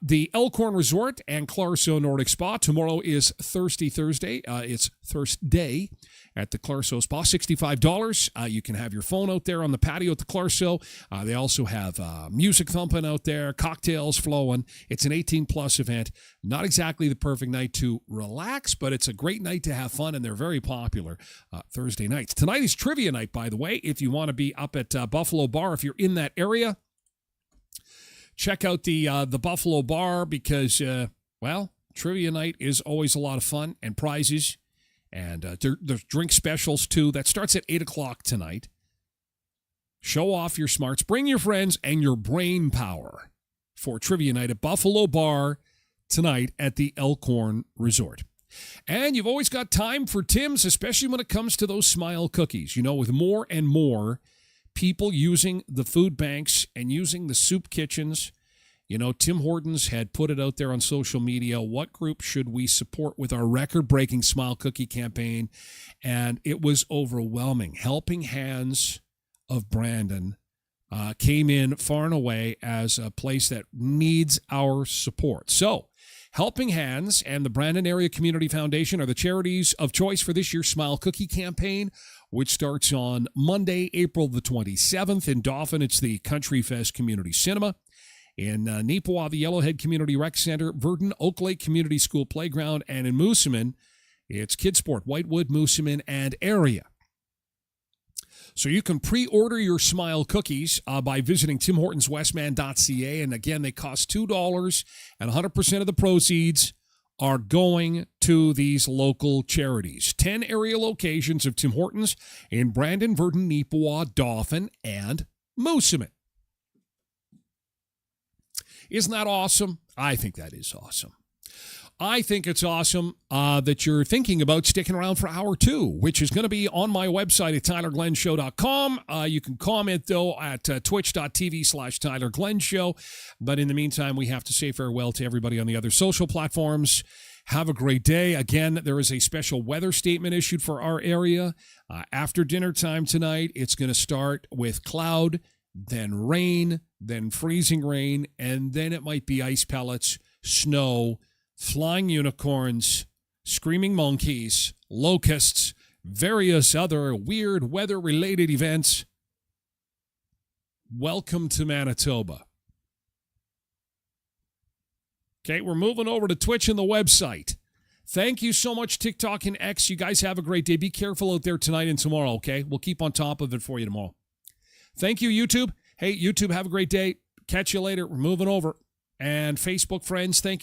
The Elkhorn Resort and Clarso Nordic Spa. Tomorrow is Thirsty Thursday. It's Thursday at the Clarso Spa. $65. You can have your phone out there on the patio at the Clarso. They also have music thumping out there, cocktails flowing. It's an 18-plus event. Not exactly the perfect night to relax, but it's a great night to have fun, and they're very popular Thursday nights. Tonight is trivia night, by the way. If you want to be up at Buffalo Bar, if you're in that area, check out the Buffalo Bar because, trivia night is always a lot of fun and prizes. And there's drink specials, too. That starts at 8 o'clock tonight. Show off your smarts. Bring your friends and your brain power for trivia night at Buffalo Bar tonight at the Elkhorn Resort. And you've always got time for Tim's, especially when it comes to those smile cookies. You know, with more and more people using the food banks and using the soup kitchens. You know, Tim Hortons had put it out there on social media. What group should we support with our record-breaking Smile Cookie campaign? And it was overwhelming. Helping Hands of Brandon came in far and away as a place that needs our support. So, Helping Hands and the Brandon Area Community Foundation are the charities of choice for this year's Smile Cookie campaign, which starts on Monday, April the 27th. In Dauphin, it's the Country Fest Community Cinema. In Neepawa, the Yellowhead Community Rec Center, Verdon, Oak Lake Community School Playground, and in Moosomin, it's Kidsport, Whitewood, Moosomin, and area. So you can pre-order your Smile Cookies by visiting timhortonswestman.ca. And again, they cost $2, and 100% of the proceeds are going to these local charities. 10 area locations of Tim Hortons in Brandon, Verdon, Neepawa, Dauphin, and Moosomin. Isn't that awesome? I think that is awesome. I think it's awesome that you're thinking about sticking around for hour 2, which is going to be on my website at tylerglenshow.com. You can comment, though, at twitch.tv/TylerGlenShow. But in the meantime, we have to say farewell to everybody on the other social platforms. Have a great day. Again, there is a special weather statement issued for our area. After dinner time tonight, it's going to start with cloud, then rain, then freezing rain, and then it might be ice pellets, snow, flying unicorns, screaming monkeys, locusts, various other weird weather-related events. Welcome to Manitoba. Okay, we're moving over to Twitch and the website. Thank you so much, TikTok and X. You guys have a great day. Be careful out there tonight and tomorrow, okay? We'll keep on top of it for you tomorrow. Thank you, YouTube. Hey, YouTube, have a great day. Catch you later. We're moving over. And Facebook friends, thank you.